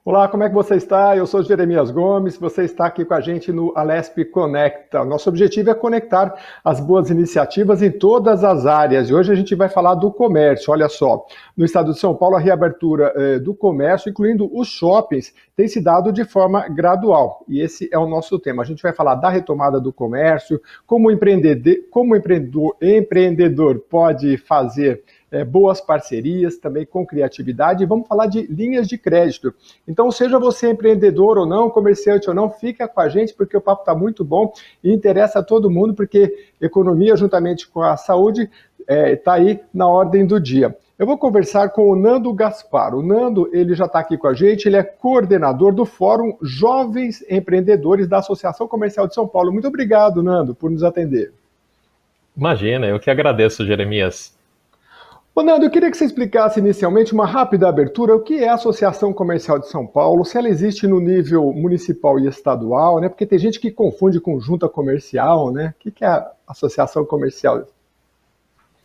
Olá, como é que você está? Eu sou Jeremias Gomes, você está aqui com a gente no Alesp Conecta. Nosso objetivo é conectar as boas iniciativas em todas as áreas. E hoje a gente vai falar do comércio. Olha só, no estado de São Paulo, a reabertura do comércio, incluindo os shoppings, tem se dado de forma gradual. E esse é o nosso tema. A gente vai falar da retomada do comércio, como o empreendedor pode fazer boas parcerias, também com criatividade, e vamos falar de linhas de crédito. Então, seja você empreendedor ou não, comerciante ou não, fica com a gente, porque o papo está muito bom e interessa a todo mundo, porque economia, juntamente com a saúde, está aí na ordem do dia. Eu vou conversar com o Nando Gaspar. O Nando, ele já está aqui com a gente, ele é coordenador do Fórum Jovens Empreendedores da Associação Comercial de São Paulo. Muito obrigado, Nando, por nos atender. Imagina, eu que agradeço, Jeremias. Ô Nando, eu queria que você explicasse inicialmente uma rápida abertura, o que é a Associação Comercial de São Paulo, se ela existe no nível municipal e estadual, né? Porque tem gente que confunde com junta comercial, né? O que é a Associação Comercial?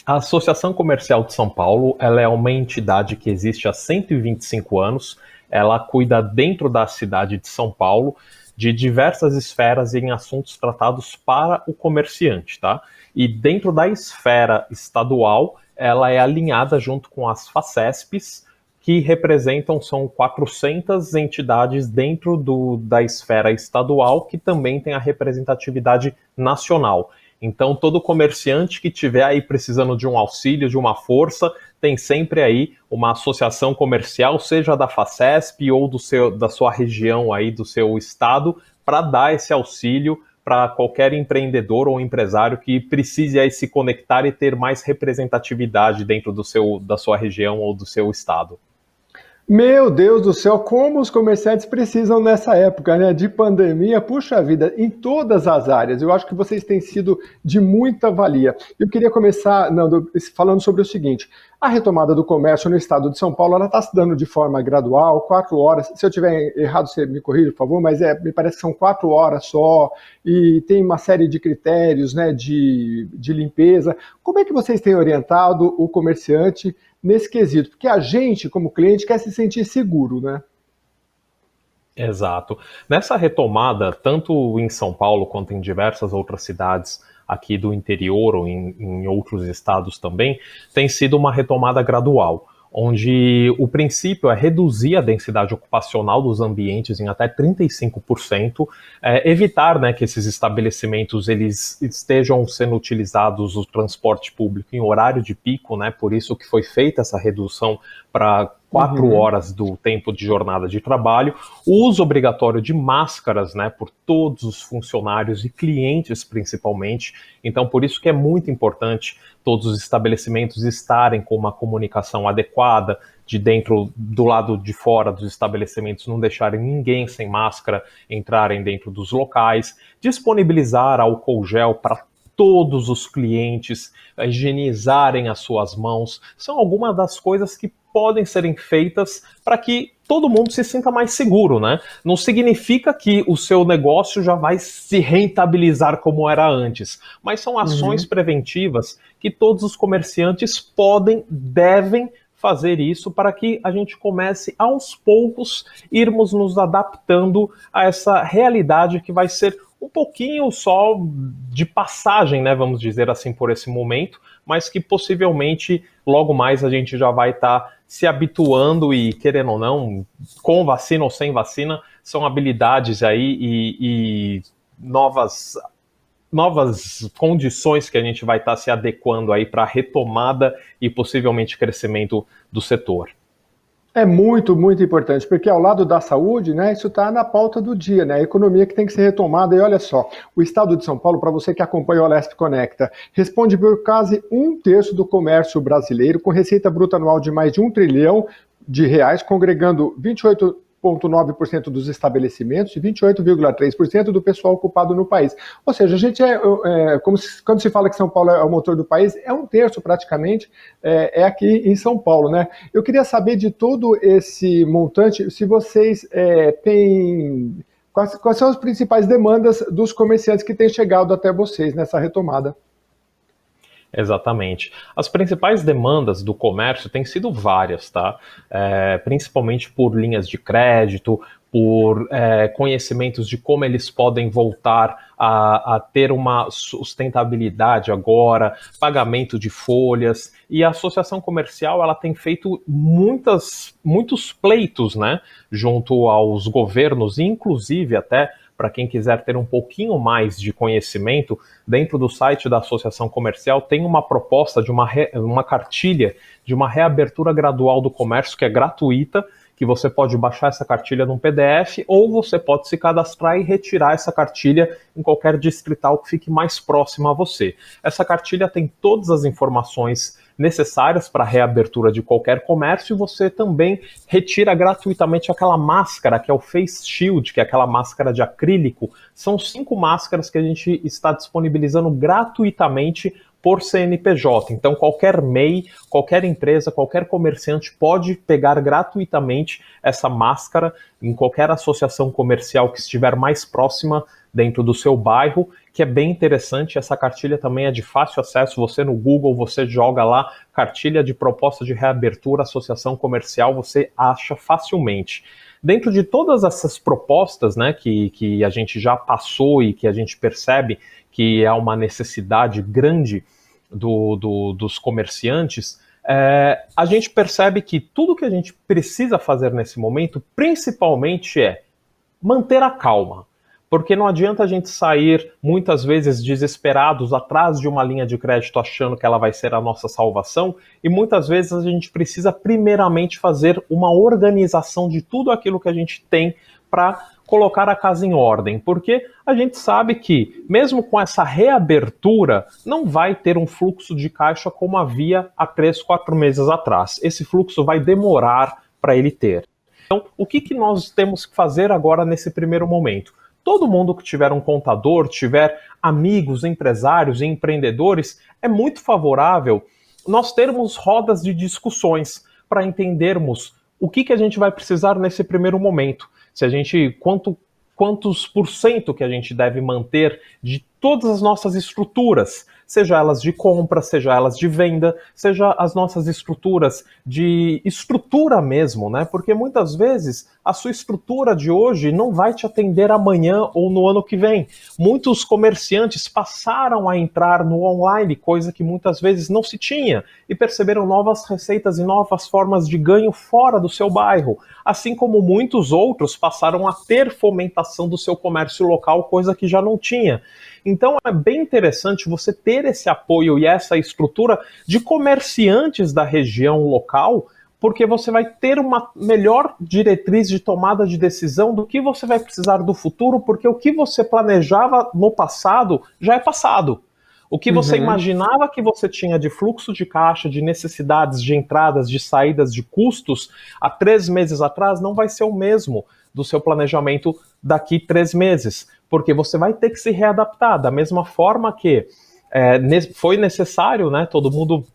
A Associação Comercial de São Paulo, ela é uma entidade que existe há 125 anos, ela cuida dentro da cidade de São Paulo de diversas esferas em assuntos tratados para o comerciante, tá? E dentro da esfera estadual, ela é alinhada junto com as FACESPs, que representam, são 400 entidades dentro da esfera estadual, que também tem a representatividade nacional. Então, todo comerciante que tiver aí precisando de um auxílio, de uma força, tem sempre aí uma associação comercial, seja da FACESP ou da sua região aí, do seu estado, para dar esse auxílio para qualquer empreendedor ou empresário que precise aí se conectar e ter mais representatividade dentro da sua região ou do seu estado. Meu Deus do céu, como os comerciantes precisam nessa época, né, de pandemia, puxa vida, em todas as áreas. Eu acho que vocês têm sido de muita valia. Eu queria começar, Nando, falando sobre o seguinte: a retomada do comércio no estado de São Paulo, ela está se dando de forma gradual, 4 horas. Se eu tiver errado, você me corrija, por favor, mas me parece que são 4 horas só, e tem uma série de critérios, né, de limpeza. Como é que vocês têm orientado o comerciante nesse quesito? Porque a gente, como cliente, quer se sentir seguro, né? Exato. Nessa retomada, tanto em São Paulo quanto em diversas outras cidades aqui do interior ou em outros estados também, tem sido uma retomada gradual, onde o princípio é reduzir a densidade ocupacional dos ambientes em até 35%, evitar, né, que esses estabelecimentos eles estejam sendo utilizados o transporte público em horário de pico, né, por isso que foi feita essa redução para 4 horas do tempo de jornada de trabalho, o uso obrigatório de máscaras, né, por todos os funcionários e clientes principalmente. Então, por isso que é muito importante todos os estabelecimentos estarem com uma comunicação adequada, de dentro, do lado de fora dos estabelecimentos, não deixarem ninguém sem máscara entrarem dentro dos locais, disponibilizar álcool gel para todos os clientes, higienizarem as suas mãos, são algumas das coisas que podem serem feitas para que todo mundo se sinta mais seguro, né? Não significa que o seu negócio já vai se rentabilizar como era antes, mas são ações Uhum. preventivas que todos os comerciantes podem, devem fazer isso para que a gente comece aos poucos irmos nos adaptando a essa realidade que vai ser um pouquinho só de passagem, né, vamos dizer assim, por esse momento, mas que possivelmente logo mais a gente já vai estar se habituando e, querendo ou não, com vacina ou sem vacina, são habilidades aí e novas condições que a gente vai estar se adequando aí para a retomada e possivelmente crescimento do setor. É muito, muito importante, porque ao lado da saúde, né, isso está na pauta do dia, né, a economia que tem que ser retomada. E olha só, o estado de São Paulo, para você que acompanha o Alesp Conecta, responde por quase 1/3 do comércio brasileiro, com receita bruta anual de mais de R$ 1 trilhão, congregando 28,9% dos estabelecimentos e 28,3% do pessoal ocupado no país. Ou seja, a gente quando se fala que São Paulo é o motor do país, é 1/3 praticamente, é aqui em São Paulo, né? Eu queria saber de todo esse montante, se vocês têm... Quais são as principais demandas dos comerciantes que têm chegado até vocês nessa retomada? Exatamente. As principais demandas do comércio têm sido várias, tá? Principalmente por linhas de crédito, por conhecimentos de como eles podem voltar a ter uma sustentabilidade agora, pagamento de folhas, e a associação comercial ela tem feito muitos pleitos, né, junto aos governos, inclusive até para quem quiser ter um pouquinho mais de conhecimento, dentro do site da Associação Comercial tem uma proposta de uma cartilha de uma reabertura gradual do comércio que é gratuita, que você pode baixar essa cartilha num PDF ou você pode se cadastrar e retirar essa cartilha em qualquer distrital que fique mais próximo a você. Essa cartilha tem todas as informações necessárias para a reabertura de qualquer comércio e você também retira gratuitamente aquela máscara que é o Face Shield, que é aquela máscara de acrílico. São 5 máscaras que a gente está disponibilizando gratuitamente por CNPJ. Então, qualquer MEI, qualquer empresa, qualquer comerciante pode pegar gratuitamente essa máscara em qualquer associação comercial que estiver mais próxima dentro do seu bairro, que é bem interessante. Essa cartilha também é de fácil acesso. Você no Google, você joga lá cartilha de proposta de reabertura, associação comercial, você acha facilmente. Dentro de todas essas propostas, né, que a gente já passou e que a gente percebe que é uma necessidade grande dos comerciantes, a gente percebe que tudo que a gente precisa fazer nesse momento, principalmente, é manter a calma. Porque não adianta a gente sair, muitas vezes, desesperados atrás de uma linha de crédito achando que ela vai ser a nossa salvação, e muitas vezes a gente precisa primeiramente fazer uma organização de tudo aquilo que a gente tem para colocar a casa em ordem, porque a gente sabe que, mesmo com essa reabertura, não vai ter um fluxo de caixa como havia há 3, 4 meses atrás. Esse fluxo vai demorar para ele ter. Então, o que nós temos que fazer agora nesse primeiro momento? Todo mundo que tiver um contador, tiver amigos, empresários e empreendedores, é muito favorável nós termos rodas de discussões para entendermos o que a gente vai precisar nesse primeiro momento. Se a gente, quantos por cento que a gente deve manter de todas as nossas estruturas, seja elas de compra, seja elas de venda, seja as nossas estruturas de estrutura mesmo, né? Porque muitas vezes a sua estrutura de hoje não vai te atender amanhã ou no ano que vem. Muitos comerciantes passaram a entrar no online, coisa que muitas vezes não se tinha, e perceberam novas receitas e novas formas de ganho fora do seu bairro, assim como muitos outros passaram a ter fomentação do seu comércio local, coisa que já não tinha. Então é bem interessante você ter esse apoio e essa estrutura de comerciantes da região local, porque você vai ter uma melhor diretriz de tomada de decisão do que você vai precisar do futuro, porque o que você planejava no passado já é passado. O que você imaginava que você tinha de fluxo de caixa, de necessidades, de entradas, de saídas, de custos, há 3 meses atrás, não vai ser o mesmo do seu planejamento daqui 3 meses, porque você vai ter que se readaptar, da mesma forma que foi necessário, né, todo mundo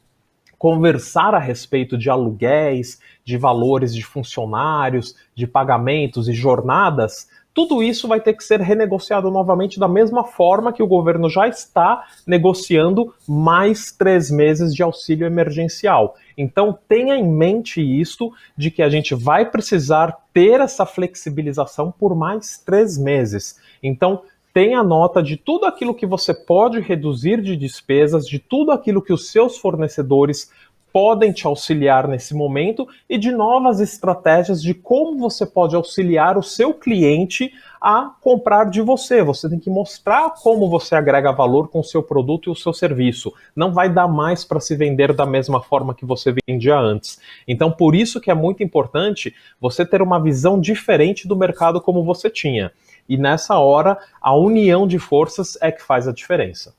conversar a respeito de aluguéis, de valores de funcionários, de pagamentos e jornadas. Tudo isso vai ter que ser renegociado novamente da mesma forma que o governo já está negociando mais 3 meses de auxílio emergencial. Então tenha em mente isso, de que a gente vai precisar ter essa flexibilização por mais 3 meses. Então tenha nota de tudo aquilo que você pode reduzir de despesas, de tudo aquilo que os seus fornecedores podem te auxiliar nesse momento e de novas estratégias de como você pode auxiliar o seu cliente a comprar de você. Você tem que mostrar como você agrega valor com o seu produto e o seu serviço. Não vai dar mais para se vender da mesma forma que você vendia antes. Então, por isso que é muito importante você ter uma visão diferente do mercado como você tinha. E nessa hora, a união de forças é que faz a diferença.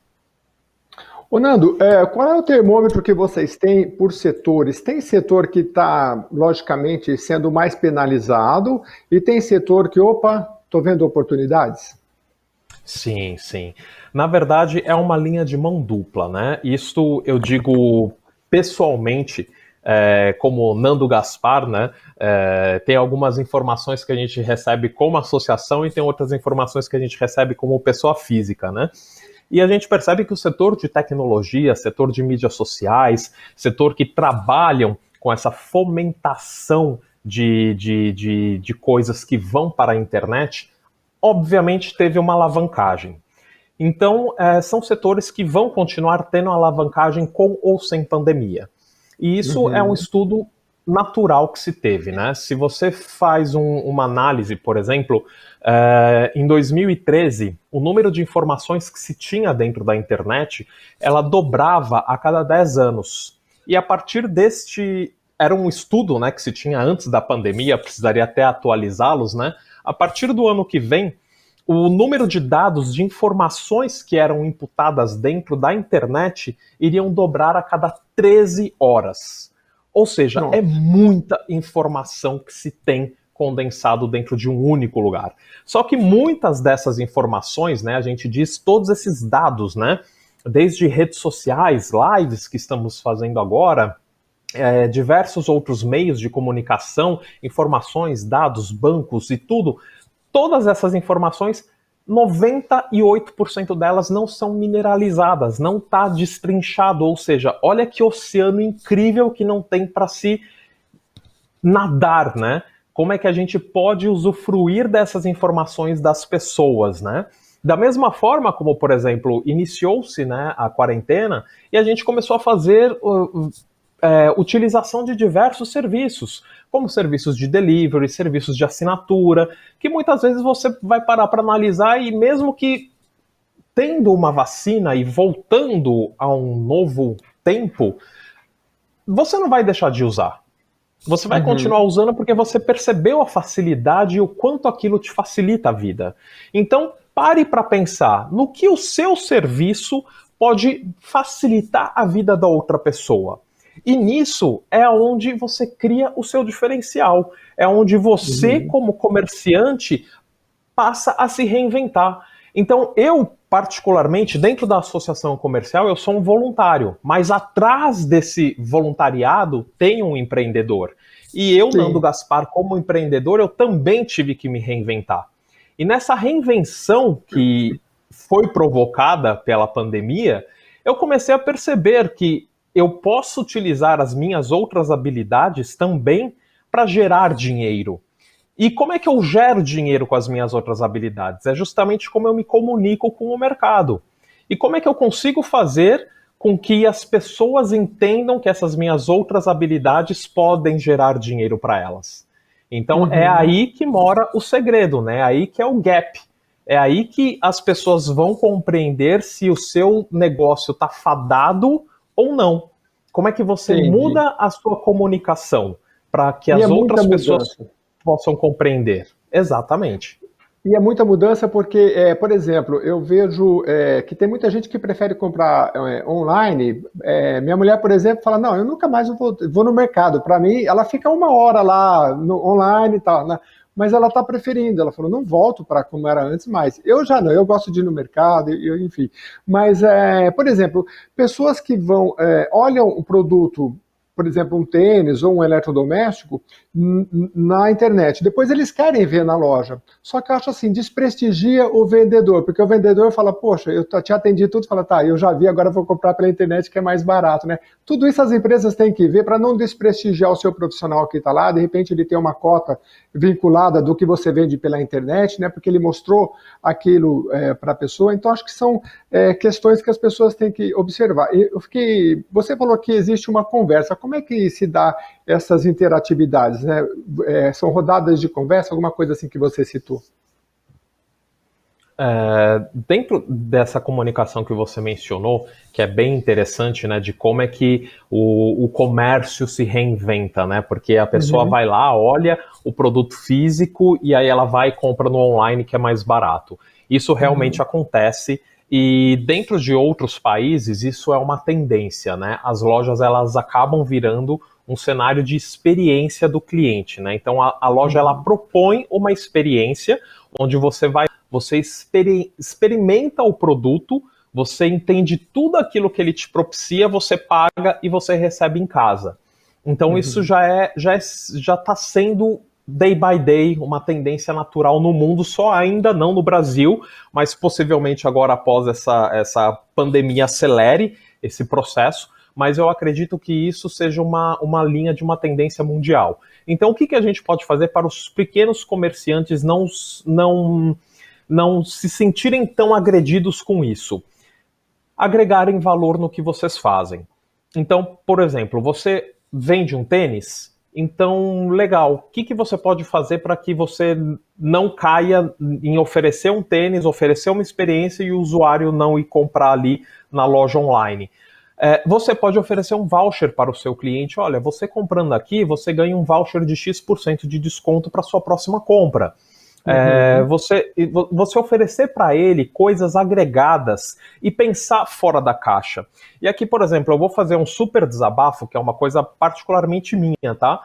Ô Nando, qual é o termômetro que vocês têm por setores? Tem setor que está, logicamente, sendo mais penalizado e tem setor que, estou vendo oportunidades? Sim, sim. Na verdade, é uma linha de mão dupla, né? Isto eu digo pessoalmente, como Nando Gaspar, né? Tem algumas informações que a gente recebe como associação e tem outras informações que a gente recebe como pessoa física, né? E a gente percebe que o setor de tecnologia, setor de mídias sociais, setor que trabalham com essa fomentação de coisas que vão para a internet, obviamente teve uma alavancagem. Então, são setores que vão continuar tendo alavancagem com ou sem pandemia. E isso é um estudo natural que se teve, né? Se você faz uma análise, por exemplo, em 2013, o número de informações que se tinha dentro da internet, ela dobrava a cada 10 anos. E a partir deste... Era um estudo, né, que se tinha antes da pandemia, precisaria até atualizá-los, né? A partir do ano que vem, o número de dados, de informações que eram imputadas dentro da internet iriam dobrar a cada 13 horas. Ou seja, é muita informação que se tem condensado dentro de um único lugar. Só que muitas dessas informações, né, a gente diz todos esses dados, né, desde redes sociais, lives que estamos fazendo agora, diversos outros meios de comunicação, informações, dados, bancos e tudo, todas essas informações, 98% delas não são mineralizadas, não está destrinchado, ou seja, olha que oceano incrível que não tem para se nadar, né? Como é que a gente pode usufruir dessas informações das pessoas, né? Da mesma forma como, por exemplo, iniciou-se, né, a quarentena e a gente começou a fazer utilização de diversos serviços, como serviços de delivery, serviços de assinatura, que muitas vezes você vai parar para analisar e mesmo que tendo uma vacina e voltando a um novo tempo, você não vai deixar de usar. Você vai continuar usando porque você percebeu a facilidade e o quanto aquilo te facilita a vida. Então, pare para pensar no que o seu serviço pode facilitar a vida da outra pessoa. E nisso é onde você cria o seu diferencial. É onde você, como comerciante, passa a se reinventar. Então, eu, particularmente, dentro da associação comercial, eu sou um voluntário. Mas atrás desse voluntariado tem um empreendedor. E eu, Nando Gaspar, como empreendedor, eu também tive que me reinventar. E nessa reinvenção que foi provocada pela pandemia, eu comecei a perceber que eu posso utilizar as minhas outras habilidades também para gerar dinheiro. E como é que eu gero dinheiro com as minhas outras habilidades? É justamente como eu me comunico com o mercado. E como é que eu consigo fazer com que as pessoas entendam que essas minhas outras habilidades podem gerar dinheiro para elas? Então é aí que mora o segredo, né? É aí que é o gap. É aí que as pessoas vão compreender se o seu negócio está fadado ou não. Como é que você muda a sua comunicação para que as outras pessoas possam compreender? Exatamente. E é muita mudança porque, por exemplo, eu vejo que tem muita gente que prefere comprar online. Minha mulher, por exemplo, fala, não, eu nunca mais vou no mercado. Para mim, ela fica 1 hora lá online e tal, né? Mas ela está preferindo. Ela falou, não volto para como era antes mais. Eu já não, eu gosto de ir no mercado, enfim. Mas, por exemplo, pessoas que olham o produto, por exemplo, um tênis ou um eletrodoméstico na internet. Depois eles querem ver na loja. Só que eu acho assim, desprestigia o vendedor, porque o vendedor fala, poxa, eu te atendi tudo, fala, tá, eu já vi, agora eu vou comprar pela internet que é mais barato, né? Tudo isso as empresas têm que ver para não desprestigiar o seu profissional que está lá, de repente ele tem uma cota vinculada do que você vende pela internet, né? Porque ele mostrou aquilo para a pessoa. Então acho que são questões que as pessoas têm que observar. Você falou que existe uma conversa. Como é que se dá essas interatividades, né? São rodadas de conversa, alguma coisa assim que você citou? Dentro dessa comunicação que você mencionou, que é bem interessante, né, de como é que o comércio se reinventa, né, porque a pessoa vai lá, olha o produto físico e aí ela vai e compra no online que é mais barato. Isso realmente acontece e dentro de outros países isso é uma tendência, né, as lojas elas acabam virando um cenário de experiência do cliente, né, então a loja ela propõe uma experiência onde você experimenta o produto, você entende tudo aquilo que ele te propicia, você paga e você recebe em casa. Então isso já está sendo day by day, uma tendência natural no mundo, só ainda não no Brasil, mas possivelmente agora após essa pandemia acelere esse processo, mas eu acredito que isso seja uma linha de uma tendência mundial. Então, o que a gente pode fazer para os pequenos comerciantes não se sentirem tão agredidos com isso? Agregarem valor no que vocês fazem. Então, por exemplo, você vende um tênis, então, legal, o que você pode fazer para que você não caia em oferecer um tênis, oferecer uma experiência e o usuário não ir comprar ali na loja online? Você pode oferecer um voucher para o seu cliente. Olha, você comprando aqui, você ganha um voucher de X% de desconto para sua próxima compra. Você oferecer para ele coisas agregadas e pensar fora da caixa. E aqui, por exemplo, eu vou fazer um super desabafo, que é uma coisa particularmente minha, tá?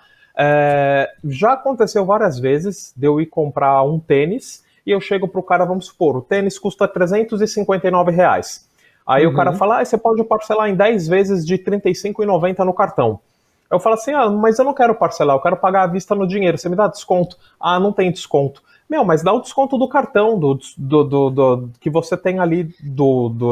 Já aconteceu várias vezes de eu ir comprar um tênis e eu chego pro cara, vamos supor, o tênis custa R$359. Aí o cara fala, você pode parcelar em 10 vezes de R$35,90 no cartão. Eu falo assim, mas eu não quero parcelar, eu quero pagar à vista no dinheiro, você me dá desconto? Ah, não tem desconto. Mas dá o desconto do cartão, que você tem ali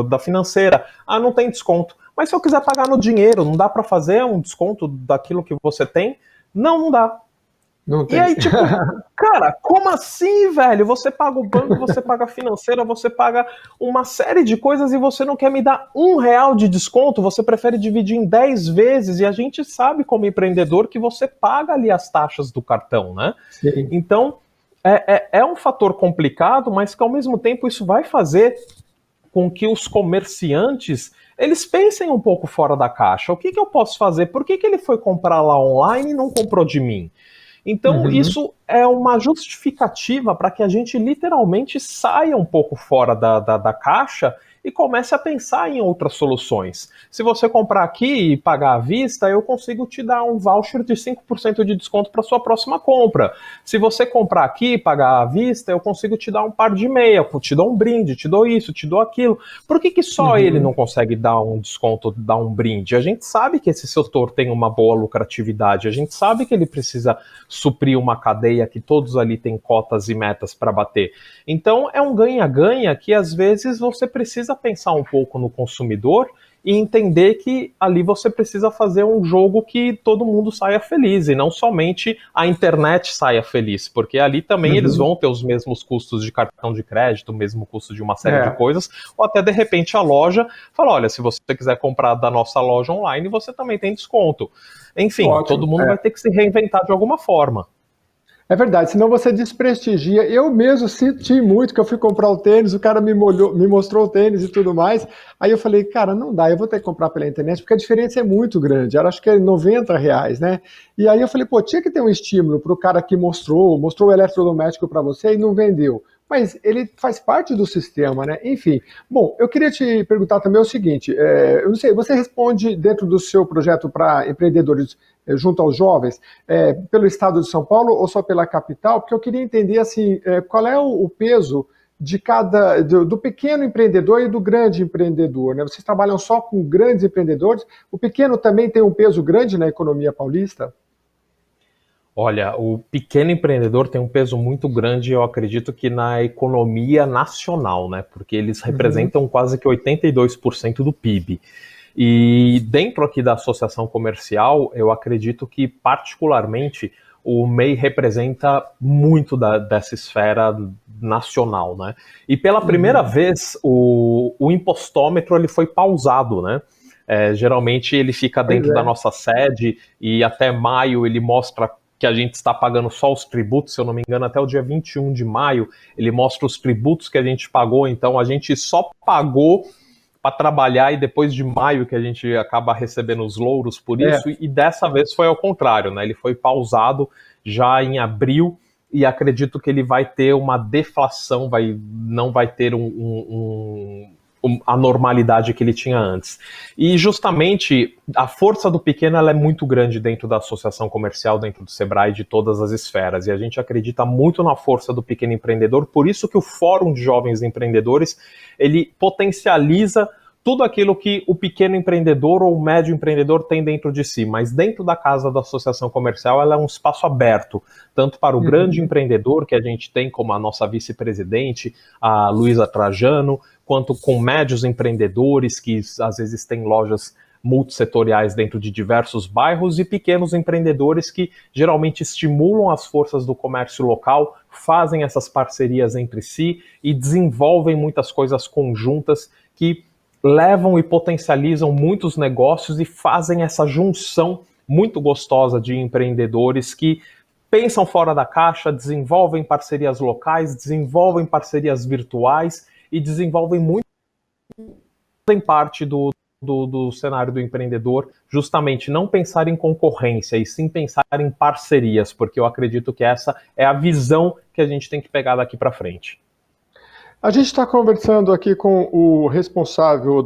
da financeira. Ah, não tem desconto. Mas se eu quiser pagar no dinheiro, não dá para fazer um desconto daquilo que você tem? Não dá. Não tem. E aí, tipo, cara, como assim, velho? Você paga o banco, você paga a financeira, você paga uma série de coisas e você não quer me dar R$1 de desconto, você prefere dividir em 10 vezes, e a gente sabe como empreendedor que você paga ali as taxas do cartão, né? Sim. Então, é um fator complicado, mas que ao mesmo tempo isso vai fazer com que os comerciantes, eles pensem um pouco fora da caixa. O que eu posso fazer? Por que ele foi comprar lá online e não comprou de mim? Então, isso é uma justificativa para que a gente literalmente saia um pouco fora da caixa e comece a pensar em outras soluções. Se você comprar aqui e pagar à vista, eu consigo te dar um voucher de 5% de desconto para sua próxima compra. Se você comprar aqui e pagar à vista, eu consigo te dar um par de meia, te dou um brinde, te dou isso, te dou aquilo. Por que só ele não consegue dar um desconto, dar um brinde? A gente sabe que esse setor tem uma boa lucratividade, a gente sabe que ele precisa suprir uma cadeia que todos ali têm cotas e metas para bater. Então, é um ganha-ganha que às vezes você precisa pensar um pouco no consumidor e entender que ali você precisa fazer um jogo que todo mundo saia feliz e não somente a internet saia feliz, porque ali também eles vão ter os mesmos custos de cartão de crédito, o mesmo custo de uma série de coisas, ou até de repente a loja fala, olha, se você quiser comprar da nossa loja online, você também tem desconto. Enfim, todo mundo vai ter que se reinventar de alguma forma. É verdade, senão você desprestigia. Eu mesmo senti muito que eu fui comprar o tênis, o cara me mostrou o tênis e tudo mais. Aí eu falei, cara, não dá, eu vou ter que comprar pela internet, porque a diferença é muito grande. Eu acho que é R$90, né? E aí eu falei, pô, tinha que ter um estímulo para o cara que mostrou o eletrodoméstico para você e não vendeu. Mas ele faz parte do sistema, né? Enfim. Bom, eu queria te perguntar também o seguinte, eu não sei, você responde dentro do seu projeto para empreendedores junto aos jovens, pelo estado de São Paulo ou só pela capital? Porque eu queria entender, assim, qual é o peso de do pequeno empreendedor e do grande empreendedor, né? Vocês trabalham só com grandes empreendedores? O pequeno também tem um peso grande na economia paulista? Olha, o pequeno empreendedor tem um peso muito grande, eu acredito que na economia nacional, né? Porque eles representam quase que 82% do PIB. E dentro aqui da associação comercial, eu acredito que particularmente o MEI representa muito dessa esfera nacional, né? E pela primeira vez o impostômetro ele foi pausado, né? Geralmente ele fica dentro da nossa sede e até maio ele mostra que a gente está pagando só os tributos, se eu não me engano, até o dia 21 de maio, ele mostra os tributos que a gente pagou, então a gente só pagou para trabalhar e depois de maio que a gente acaba recebendo os louros por isso, e dessa vez foi ao contrário, né? Ele foi pausado já em abril e acredito que ele vai ter uma deflação, não vai ter a normalidade que ele tinha antes. E justamente a força do pequeno ela é muito grande dentro da associação comercial, dentro do Sebrae, de todas as esferas, e a gente acredita muito na força do pequeno empreendedor, por isso que o Fórum de Jovens Empreendedores, ele potencializa tudo aquilo que o pequeno empreendedor ou o médio empreendedor tem dentro de si, mas dentro da casa da associação comercial ela é um espaço aberto, tanto para o grande empreendedor, que a gente tem como a nossa vice-presidente, a Luísa Trajano, quanto com médios empreendedores, que às vezes têm lojas multissetoriais dentro de diversos bairros, e pequenos empreendedores que geralmente estimulam as forças do comércio local, fazem essas parcerias entre si e desenvolvem muitas coisas conjuntas que levam e potencializam muitos negócios e fazem essa junção muito gostosa de empreendedores que pensam fora da caixa, desenvolvem parcerias locais, desenvolvem parcerias virtuais e desenvolvem muito em parte do cenário do empreendedor, justamente não pensar em concorrência e sim pensar em parcerias, porque eu acredito que essa é a visão que a gente tem que pegar daqui para frente. A gente está conversando aqui com o responsável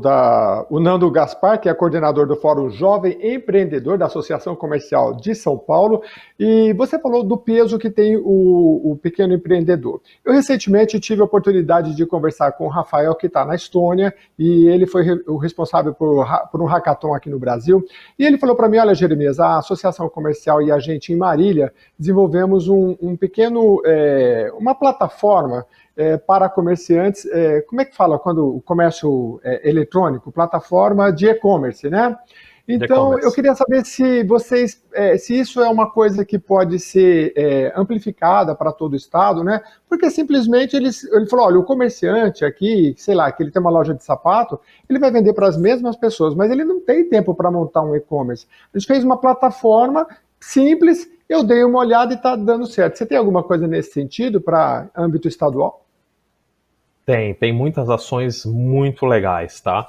o Nando Gaspar, que é coordenador do Fórum Jovem Empreendedor da Associação Comercial de São Paulo, e você falou do peso que tem o pequeno empreendedor. Eu recentemente tive a oportunidade de conversar com o Rafael, que está na Estônia, e ele foi o responsável por um hackathon aqui no Brasil, e ele falou para mim, olha, Jeremias, a Associação Comercial e a gente em Marília desenvolvemos uma plataforma para comerciantes, como é que fala quando o comércio eletrônico? Plataforma de e-commerce, né? Então, eu queria saber se se isso é uma coisa que pode ser amplificada para todo o estado, né? Porque simplesmente ele falou, olha, o comerciante aqui, sei lá, que ele tem uma loja de sapato, ele vai vender para as mesmas pessoas, mas ele não tem tempo para montar um e-commerce. A gente fez uma plataforma simples, eu dei uma olhada e está dando certo. Você tem alguma coisa nesse sentido para âmbito estadual? Tem muitas ações muito legais, tá?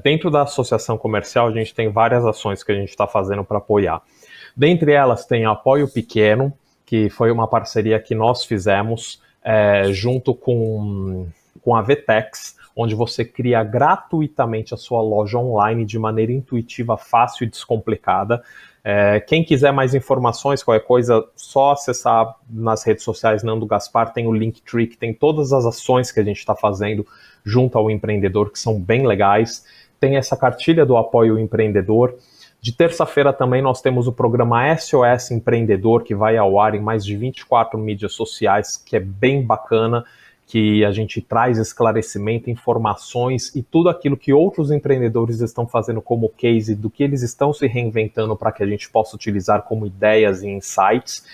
Dentro da associação comercial, a gente tem várias ações que a gente está fazendo para apoiar. Dentre elas tem Apoio Pequeno, que foi uma parceria que nós fizemos junto com a Vetex, onde você cria gratuitamente a sua loja online de maneira intuitiva, fácil e descomplicada. Quem quiser mais informações, qualquer coisa, só acessar nas redes sociais Nando Gaspar, tem o Linktree, que tem todas as ações que a gente está fazendo junto ao empreendedor, que são bem legais. Tem essa cartilha do Apoio Empreendedor. De terça-feira também nós temos o programa SOS Empreendedor, que vai ao ar em mais de 24 mídias sociais, que é bem bacana, que a gente traz esclarecimento, informações e tudo aquilo que outros empreendedores estão fazendo como case, do que eles estão se reinventando para que a gente possa utilizar como ideias e insights.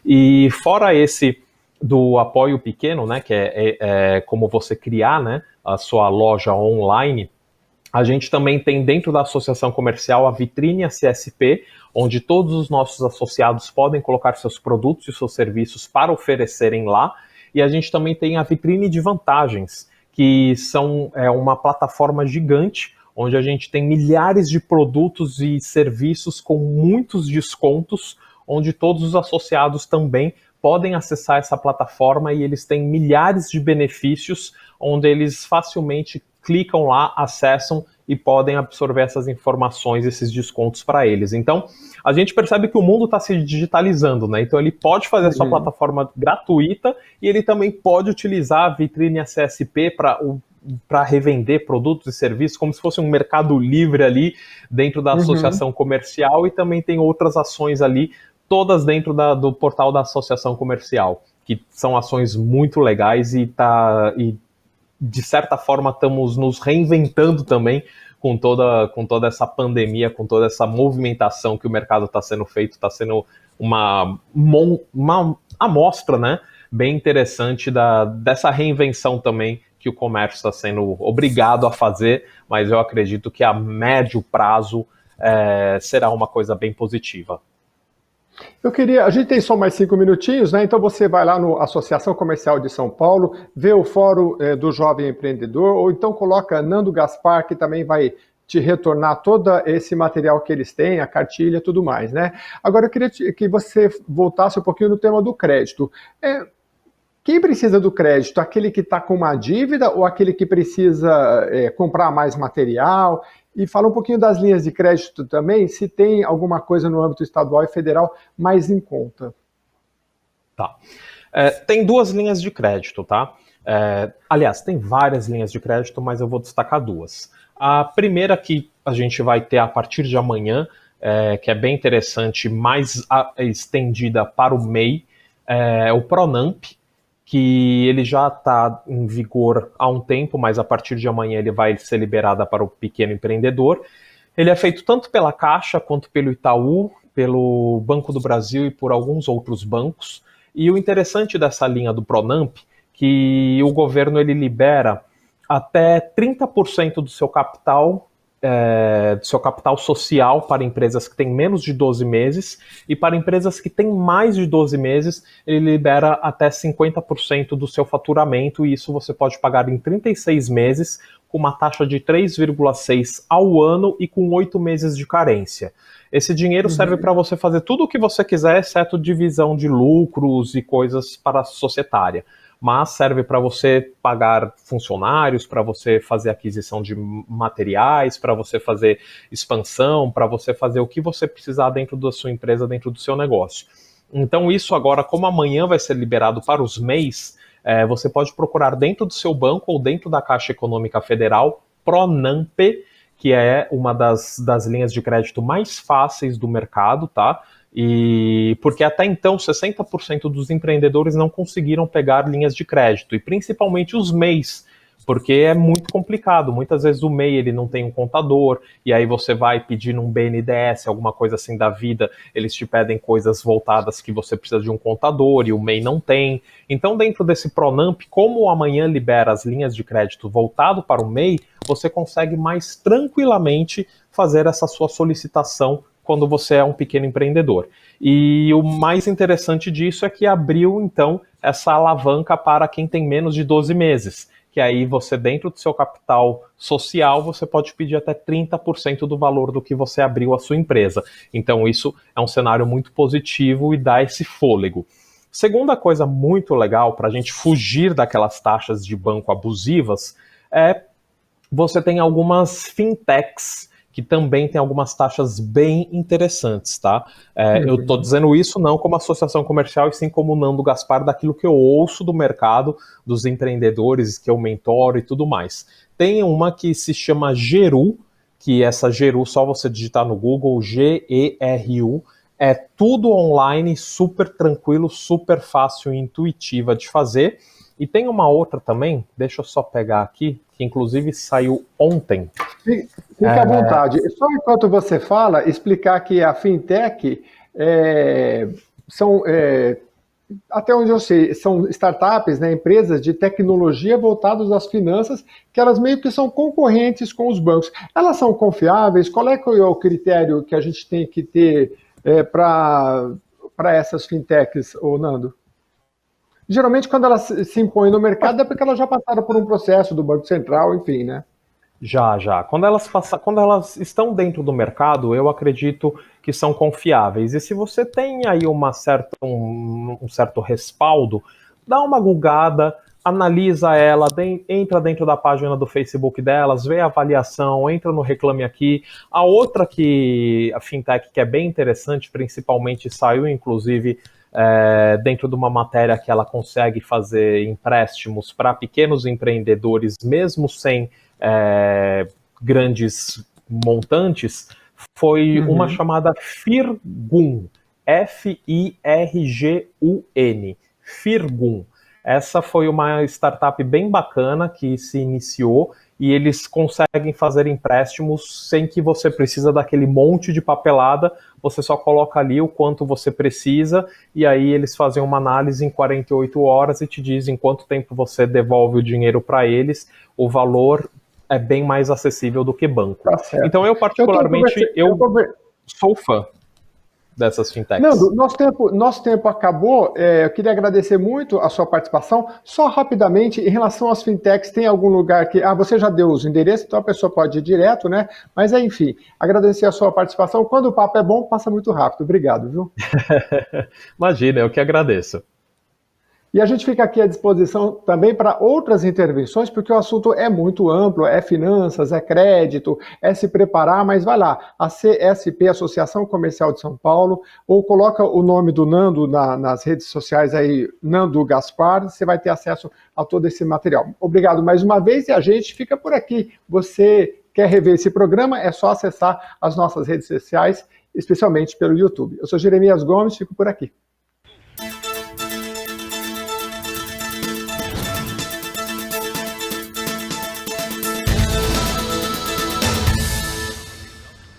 E fora esse do apoio pequeno, né, que é como você criar, né, a sua loja online, a gente também tem dentro da associação comercial a Vitrine CSP, onde todos os nossos associados podem colocar seus produtos e seus serviços para oferecerem lá. E a gente também tem a Vitrine de Vantagens, que são uma plataforma gigante, onde a gente tem milhares de produtos e serviços com muitos descontos, onde todos os associados também podem acessar essa plataforma e eles têm milhares de benefícios, onde eles facilmente clicam lá, acessam e podem absorver essas informações, esses descontos para eles. Então, a gente percebe que o mundo está se digitalizando, né? Então, ele pode fazer a sua plataforma gratuita e ele também pode utilizar a Vitrine CSP para revender produtos e serviços, como se fosse um mercado livre ali dentro da associação comercial, e também tem outras ações ali, todas dentro do portal da associação comercial, que são ações muito legais e de certa forma estamos nos reinventando também com toda essa pandemia, com toda essa movimentação que o mercado está sendo feito, está sendo uma amostra, né, bem interessante dessa reinvenção também que o comércio está sendo obrigado a fazer, mas eu acredito que a médio prazo será uma coisa bem positiva. A gente tem só mais 5 minutinhos, né? Então você vai lá no Associação Comercial de São Paulo, vê o Fórum do Jovem Empreendedor, ou então coloca Nando Gaspar, que também vai te retornar todo esse material que eles têm, a cartilha e tudo mais, né? Agora eu queria que você voltasse um pouquinho no tema do crédito. Quem precisa do crédito? Aquele que está com uma dívida ou aquele que precisa comprar mais material? E fala um pouquinho das linhas de crédito também, se tem alguma coisa no âmbito estadual e federal mais em conta. Tá. Tem duas linhas de crédito, tá? Aliás, tem várias linhas de crédito, mas eu vou destacar duas. A primeira que a gente vai ter a partir de amanhã, que é bem interessante, mais estendida para o MEI, é o Pronamp, que ele já está em vigor há um tempo, mas a partir de amanhã ele vai ser liberado para o pequeno empreendedor. Ele é feito tanto pela Caixa quanto pelo Itaú, pelo Banco do Brasil e por alguns outros bancos. E o interessante dessa linha do Pronamp, que o governo ele libera até 30% do seu capital social para empresas que têm menos de 12 meses, e para empresas que têm mais de 12 meses, ele libera até 50% do seu faturamento, e isso você pode pagar em 36 meses, com uma taxa de 3,6 ao ano e com 8 meses de carência. Esse dinheiro serve para você fazer tudo o que você quiser, exceto divisão de lucros e coisas para a societária. Mas serve para você pagar funcionários, para você fazer aquisição de materiais, para você fazer expansão, para você fazer o que você precisar dentro da sua empresa, dentro do seu negócio. Então isso agora, como amanhã vai ser liberado para os MEIs, você pode procurar dentro do seu banco ou dentro da Caixa Econômica Federal, Pronamp, que é uma das linhas de crédito mais fáceis do mercado, tá? E porque até então 60% dos empreendedores não conseguiram pegar linhas de crédito, e principalmente os MEIs, porque é muito complicado. Muitas vezes o MEI ele não tem um contador, e aí você vai pedir num BNDES, alguma coisa assim da vida, eles te pedem coisas voltadas que você precisa de um contador, e o MEI não tem. Então dentro desse Pronamp, como o amanhã libera as linhas de crédito voltado para o MEI, você consegue mais tranquilamente fazer essa sua solicitação quando você é um pequeno empreendedor. E o mais interessante disso é que abriu, então, essa alavanca para quem tem menos de 12 meses, que aí você, dentro do seu capital social, você pode pedir até 30% do valor do que você abriu a sua empresa. Então isso é um cenário muito positivo e dá esse fôlego. Segunda coisa muito legal para a gente fugir daquelas taxas de banco abusivas você tem algumas fintechs que também tem algumas taxas bem interessantes, tá? Eu estou dizendo isso não como associação comercial, e sim como Nando Gaspar, daquilo que eu ouço do mercado, dos empreendedores que eu mentoro e tudo mais. Tem uma que se chama Geru, que essa Geru, só você digitar no Google, Geru, é tudo online, super tranquilo, super fácil e intuitiva de fazer. E tem uma outra também, deixa eu só pegar aqui, que inclusive saiu ontem. Fique à vontade. Só enquanto você fala, explicar que a fintech são, até onde eu sei, são startups, né, empresas de tecnologia voltadas às finanças, que elas meio que são concorrentes com os bancos. Elas são confiáveis? Qual é o critério que a gente tem que ter para essas fintechs, Nando? Geralmente, quando elas se impõem no mercado, é porque elas já passaram por um processo do Banco Central, enfim, né? Já. Quando elas estão dentro do mercado, eu acredito que são confiáveis. E se você tem aí um certo respaldo, dá uma googada, analisa ela, entra dentro da página do Facebook delas, vê a avaliação, entra no Reclame Aqui. A outra a fintech que é bem interessante, principalmente saiu inclusive dentro de uma matéria que ela consegue fazer empréstimos para pequenos empreendedores, mesmo sem grandes montantes, foi uma chamada Firgun, Firgun, Firgun. Essa foi uma startup bem bacana que se iniciou, e eles conseguem fazer empréstimos sem que você precisa daquele monte de papelada. Você só coloca ali o quanto você precisa, e aí eles fazem uma análise em 48 horas e te dizem quanto tempo você devolve o dinheiro para eles. O valor é bem mais acessível do que banco. Tá certo. Então eu particularmente sou fã dessas fintechs. Nando, nosso tempo acabou. Eu queria agradecer muito a sua participação. Só rapidamente, em relação às fintechs, tem algum lugar que... você já deu os endereços, então a pessoa pode ir direto, né? Mas, enfim, agradecer a sua participação. Quando o papo é bom, passa muito rápido. Obrigado, viu? Imagina, eu que agradeço. E a gente fica aqui à disposição também para outras intervenções, porque o assunto é muito amplo, é finanças, é crédito, é se preparar, mas vai lá, a CSP, Associação Comercial de São Paulo, ou coloca o nome do Nando nas redes sociais aí, Nando Gaspar, você vai ter acesso a todo esse material. Obrigado mais uma vez e a gente fica por aqui. Você quer rever esse programa, é só acessar as nossas redes sociais, especialmente pelo YouTube. Eu sou Jeremias Gomes, fico por aqui.